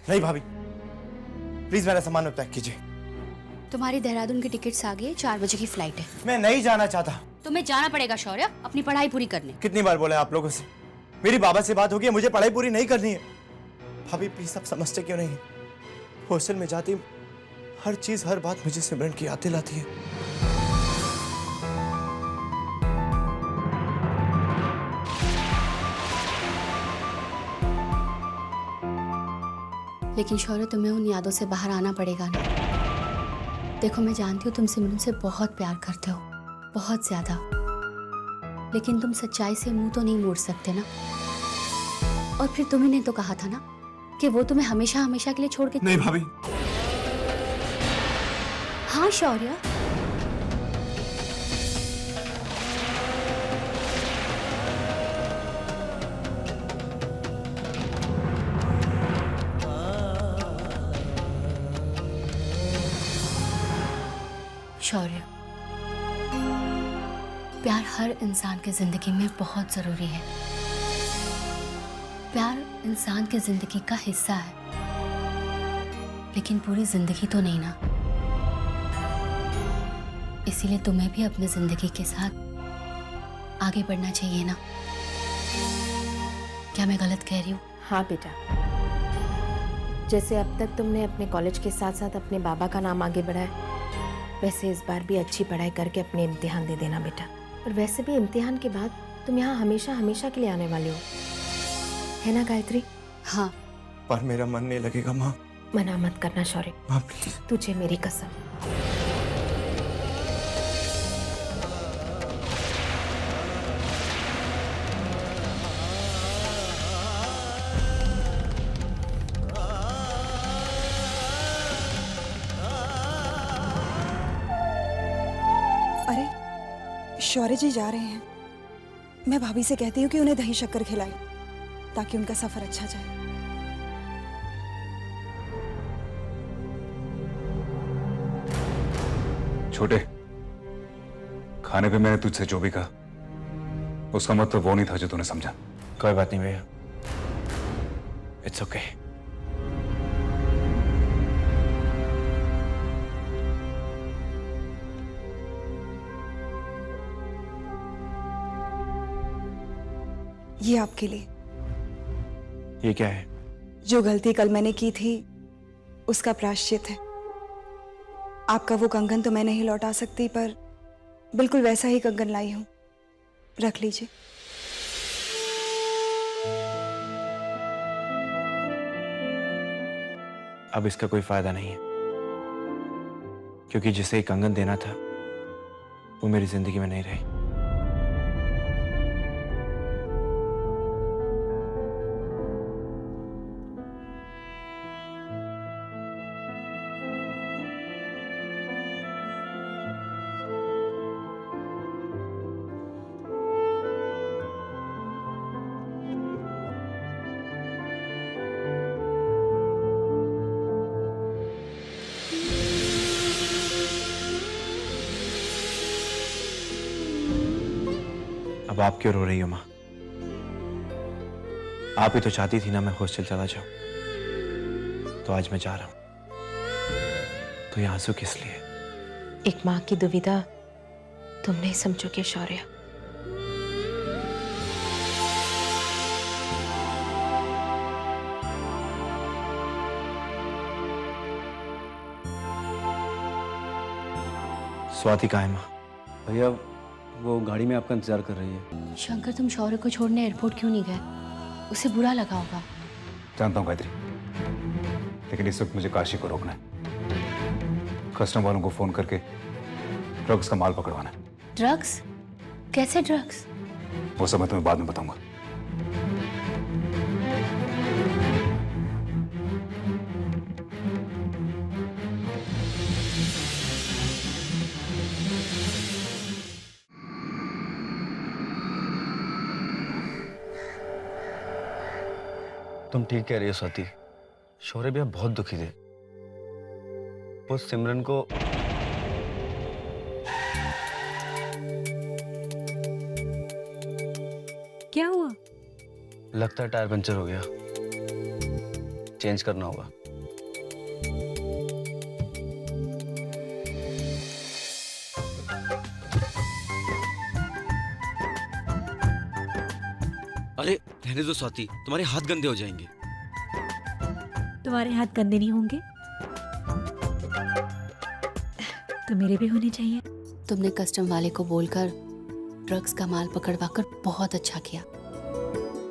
नहीं भाभी, प्लीज मेरा सामान पैक कीजिए। तुम्हारी देहरादून की टिकट्स आ गई, 4 बजे की फ्लाइट है। मैं नहीं जाना चाहता। तुम्हें जाना पड़ेगा शौर्य, अपनी पढ़ाई पूरी करने। कितनी बार बोला आप लोगों से, मेरी बाबा से बात होगी, मुझे पढ़ाई पूरी नहीं करनी है। भाभी प्लीज, आप समझते क्यों नहीं? हॉस्टल में जाती हर चीज, हर बात मुझे सिमरन की याद दिलाती है। लेकिन शौर्य, तुम्हें उन यादों से बाहर आना पड़ेगा ना। देखो, मैं जानती हूँ तुम सिमरन से बहुत प्यार करते हो, बहुत ज्यादा। लेकिन तुम सच्चाई से मुंह तो नहीं मोड़ सकते ना। और फिर तुम्ही ने तो कहा था ना कि वो तुम्हें हमेशा हमेशा के लिए छोड़ के। नहीं भाभी। हाँ शौर्य, शौर्य, प्यार हर इंसान की जिंदगी में बहुत जरूरी है। प्यार इंसान की जिंदगी का हिस्सा है, लेकिन पूरी जिंदगी तो नहीं ना। इसीलिए तुम्हें भी अपनी जिंदगी के साथ आगे बढ़ना चाहिए ना। क्या मैं गलत कह रही हूँ? हाँ बेटा, जैसे अब तक तुमने अपने कॉलेज के साथ साथ अपने बाबा का नाम आगे बढ़ाया, वैसे इस बार भी अच्छी पढ़ाई करके अपने इम्तिहान दे देना बेटा। और वैसे भी इम्तिहान के बाद तुम यहाँ हमेशा हमेशा के लिए आने वाले हो, है ना गायत्री? हाँ। पर मेरा मन नहीं लगेगा माँ। मना मत करना शौर्य, माँ प्लीज। तुझे मेरी कसम। अरे शौर्य जी जा रहे हैं। मैं भाभी से कहती हूँ कि उन्हें दही शक्कर खिलाए ताकि उनका सफर अच्छा जाए। छोटे, खाने पे मैंने तुझसे जो भी कहा उसका मतलब वो नहीं था जो तूने समझा। कोई बात नहीं भैया, इट्स ओके। ये आपके लिए। ये क्या है? जो गलती कल मैंने की थी उसका प्रायश्चित है। आपका वो कंगन तो मैं नहीं लौटा सकती, पर बिल्कुल वैसा ही कंगन लाई हूं, रख लीजिए। अब इसका कोई फायदा नहीं है, क्योंकि जिसे ये कंगन देना था वो मेरी जिंदगी में नहीं रही। अब आप क्यों रो रही हो माँ? आप ही तो चाहती थी ना मैं हॉस्टल चला जाऊं, तो आज मैं जा रहा हूं। तो ये आंसू किस लिए? एक माँ की दुविधा तुम नहीं समझोगे शौर्य। स्वाति कहाँ है माँ? भैया वो गाड़ी में आपका इंतजार कर रही है। शंकर, तुम शौर्य को छोड़ने एयरपोर्ट क्यों नहीं गए? उसे बुरा लगा होगा। जानता हूँ गायत्री, लेकिन इस वक्त मुझे काशी को रोकना है। कस्टम वालों को फोन करके ड्रग्स का माल पकड़वाना है। ड्रग्स? कैसे ड्रग्स? वो सब मैं तुम्हें बाद में बताऊंगा। तुम ठीक कह रही हो स्वाति, शौर्य भैया बहुत दुखी थे। वो सिमरन को क्या हुआ? लगता है टायर पंचर हो गया। चेंज करना होगा। अरे रहने दो स्वाति, तुम्हारे हाथ गंदे हो जाएंगे। तुम्हारे हाथ गंदे नहीं होंगे तो मेरे भी होने चाहिए। तुमने कस्टम वाले को बोलकर ड्रग्स का माल पकड़वाकर बहुत अच्छा किया।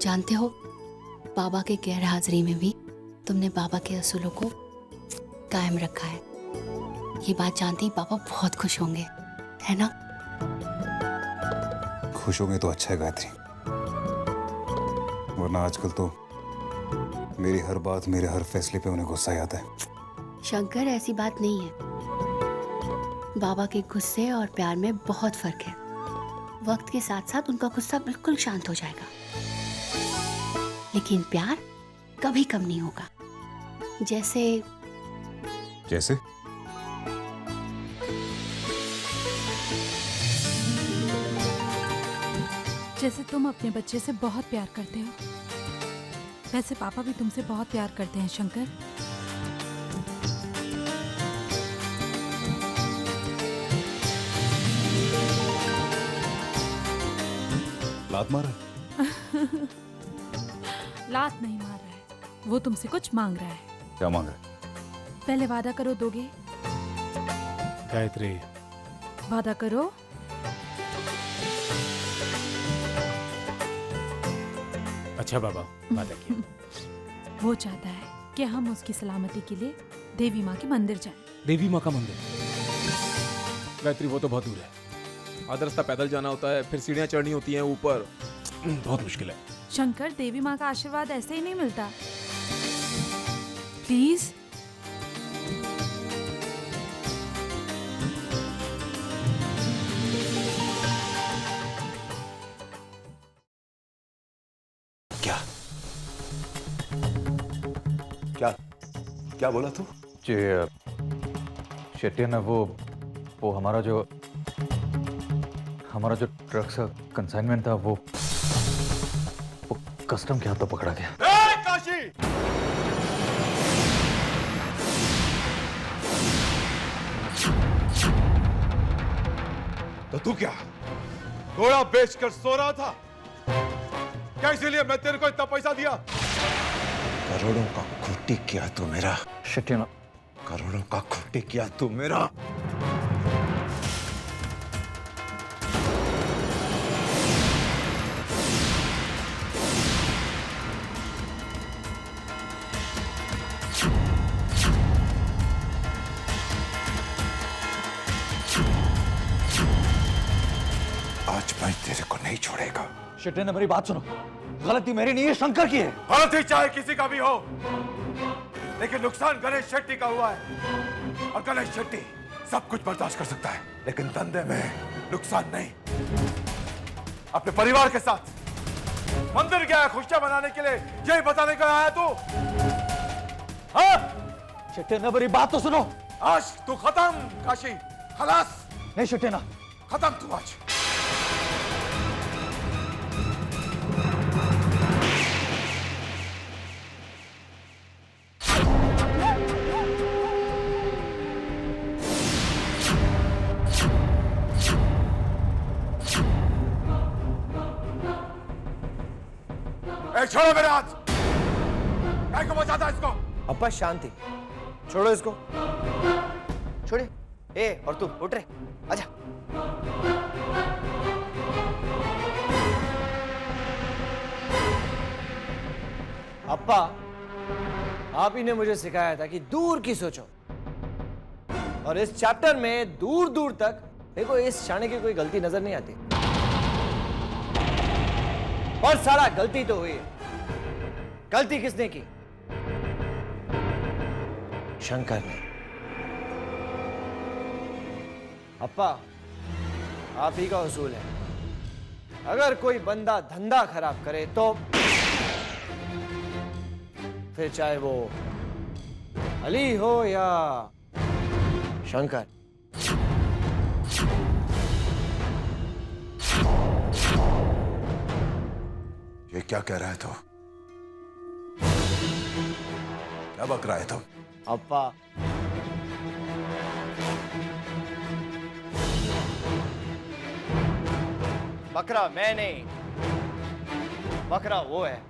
जानते हो, बाबा के गैर हाजिरी में भी तुमने बाबा के असूलों को कायम रखा है। ये बात जानते ही बाबा बहुत खुश होंगे, है ना? खुश होंगे तो अच्छा है गायत्री, वरना आजकल तो मेरी हर बात, मेरे हर फैसले पे उन्हें गुस्सा आता है। शंकर, ऐसी बात नहीं है। बाबा के गुस्से और प्यार में बहुत फर्क है। वक्त के साथ साथ उनका गुस्सा बिल्कुल शांत हो जाएगा, लेकिन प्यार कभी कम नहीं होगा। जैसे जैसे जैसे तुम अपने बच्चे से बहुत प्यार करते हो, वैसे पापा भी तुमसे बहुत प्यार करते हैं शंकर। लात मारा? लात नहीं मार रहा है, वो तुमसे कुछ मांग रहा है। क्या मांग रहा है? पहले वादा करो, दोगे? गायत्री, वादा करो। अच्छा बाबा, वादा किया। वो चाहता है कि हम उसकी सलामती के लिए देवी माँ के मंदिर जाएं। देवी माँ का मंदिर? गायत्री, वो तो बहुत दूर है। आधा रास्ता पैदल जाना होता है, फिर सीढ़ियाँ चढ़नी होती हैं ऊपर, बहुत मुश्किल है। शंकर, देवी माँ का आशीर्वाद ऐसे ही नहीं मिलता। प्लीज। क्या क्या क्या बोला तू? शेट्टी ने वो हमारा जो ड्रग्स का कंसाइनमेंट था, वो कस्टम के हाथों पकड़ा गया। काशी! तो तू क्या घोड़ा बेचकर सो रहा था क्या? इसीलिए मैं तेरे को इतना पैसा दिया? करोड़ों का खोटी किया तू मेरा। शेट्टी ने करोड़ों का खोटी किया तू मेरा। आज मैं तेरे को नहीं छोड़ेगा। शेट्टी ने मेरी बात सुनो, गलती मेरी नहीं है, शंकर की है। गलती चाहे किसी का भी हो, लेकिन नुकसान गणेश शेट्टी का हुआ है। और गणेश शेट्टी सब कुछ बर्दाश्त कर सकता है, लेकिन धंधे में नुकसान नहीं। अपने परिवार के साथ मंदिर गया खुशियां मनाने के लिए, यही बताने को आया तू? हाँ? शेट्टी ने मेरी बात तो सुनो। आज तू खत्म काशी, खलास। नहीं शेट्टी ना, खत्म तू आज। छोड़ो मेरे हाथ! काय को बचाता इसको? अब्बा शांति, छोड़ो इसको, छोड़िए। ए, और तू उठ रे, आजा। अब्बा, आप ही ने मुझे सिखाया था कि दूर की सोचो, और इस चैप्टर में दूर दूर तक देखो, इस शाने की कोई गलती नजर नहीं आती। और सारा गलती तो हुई है। गलती किसने की? शंकर ने। अप्पा, आप ही का उसूल है, अगर कोई बंदा धंधा खराब करे तो फिर चाहे वो अली हो या शंकर। ये क्या कह रहा है तू? क्या बक रहा है तुम? अप्पा, बकरा मैं नहीं, बकरा वो है,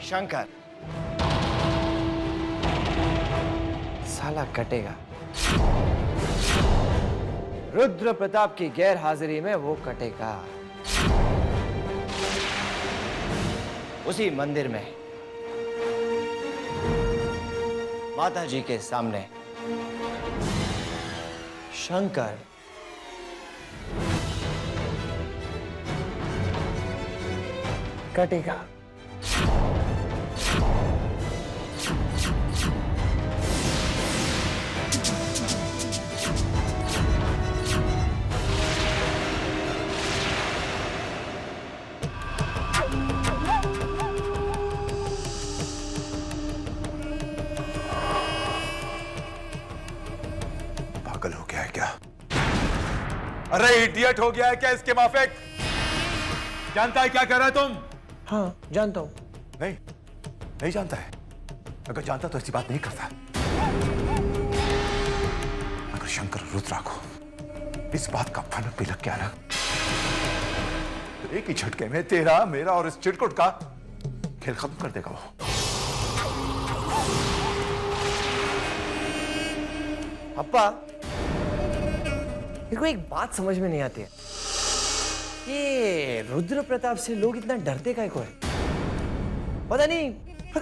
शंकर। साला कटेगा। रुद्र प्रताप की गैर हाजिरी में वो कटेगा, उसी मंदिर में माता जी के सामने शंकर कटेगा। पागल हो गया है क्या? अरे इडियट हो गया है क्या इसके माफिक? जानता है क्या कर रहा है तुम? हाँ जानता हूं। नहीं, नहीं जानता है। अगर जानता तो ऐसी बात नहीं करता। अगर शंकर रुद्रा को इस बात का फनक भी लग गया ना, तो एक ही झटके में तेरा, मेरा और इस चिरकुट का खेल खत्म कर देगा वो। अप्पा, मेरे को एक बात समझ में नहीं आती है, ये रुद्र प्रताप से लोग इतना डरते काहे को है? पता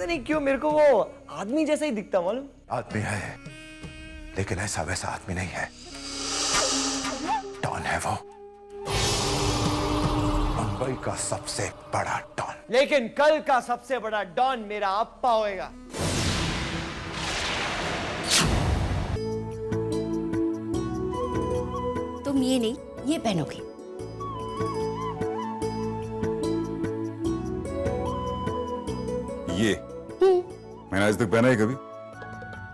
नहीं क्यों मेरे को वो आदमी जैसा ही दिखता, मालूम? आदमी है, लेकिन ऐसा वैसा आदमी नहीं है। डॉन है वो, मुंबई का सबसे बड़ा डॉन। लेकिन कल का सबसे बड़ा डॉन मेरा अप्पा होएगा। तुम ये नहीं, ये पहनोगे। ये मैंने आज तक पहना है कभी?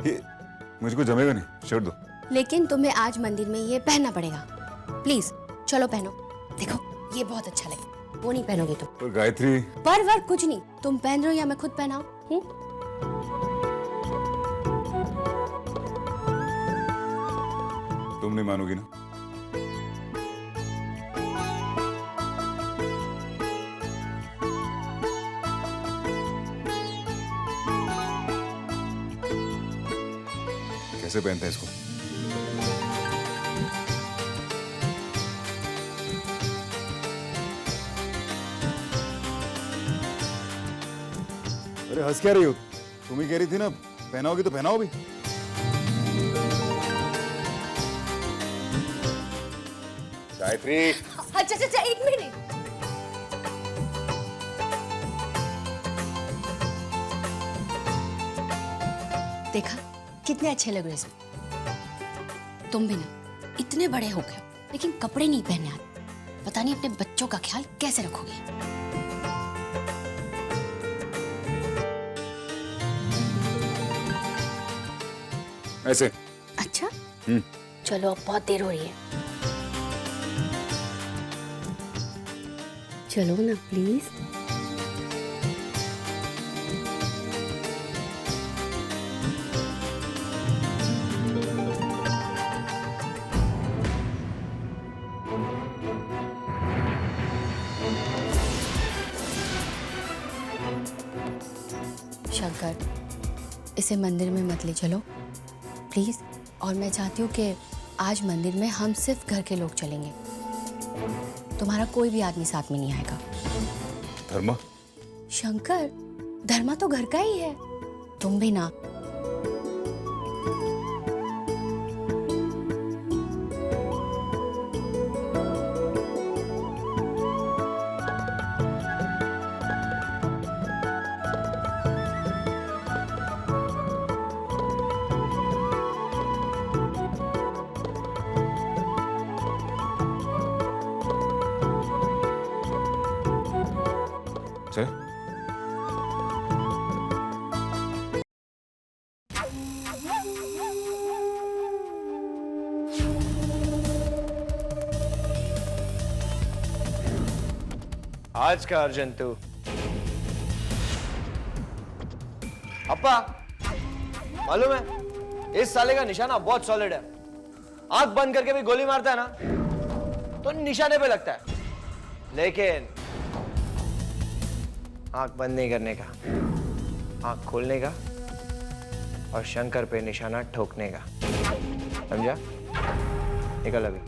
ये मुझको जमेगा नहीं, छोड़ दो। लेकिन तुम्हें आज मंदिर में ये पहनना पड़ेगा। प्लीज चलो पहनो। देखो ये बहुत अच्छा लगे। वो नहीं पहनोगे तुम। पर गायत्री, पर कुछ नहीं, तुम पहन रहे हो या मैं खुद पहनाऊं? तुम नहीं मानोगी ना? कैसे पहनते हैं इसको? अरे हंस क्या रही हो? तुम ही कह रही थी ना पहनाओगी तो पहनाओ भी। गायत्री, अच्छा एक मिनट। देखा कितने अच्छे लग रहे हैं इसमें। तुम भी ना इतने बड़े हो गए हो लेकिन कपड़े नहीं पहने आते। पता नहीं अपने बच्चों का ख्याल कैसे रखोगे। ऐसे। अच्छा चलो अब बहुत देर हो रही है, चलो ना प्लीज। शंकर, इसे मंदिर में मत ले चलो प्लीज। और मैं चाहती हूँ कि आज मंदिर में हम सिर्फ घर के लोग चलेंगे, तुम्हारा कोई भी आदमी साथ में नहीं आएगा। धर्मा? शंकर, धर्मा तो घर का ही है, तुम भी ना। चल। आज का अर्जुन तू अप्पा, मालूम है इस साले का निशाना बहुत सॉलिड है। आंख बंद करके भी गोली मारता है ना तो निशाने पे लगता है, लेकिन आंख बंद नहीं करने का, आंख खोलने का और शंकर पे निशाना ठोकने का, समझा? निकल अभी।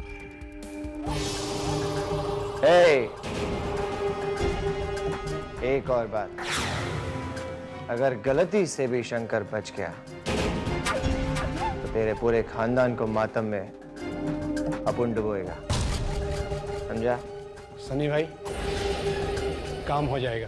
एक और बात, अगर गलती से भी शंकर बच गया तो तेरे पूरे खानदान को मातम में अपुन डुबोएगा, समझा? सनी भाई, काम हो जाएगा।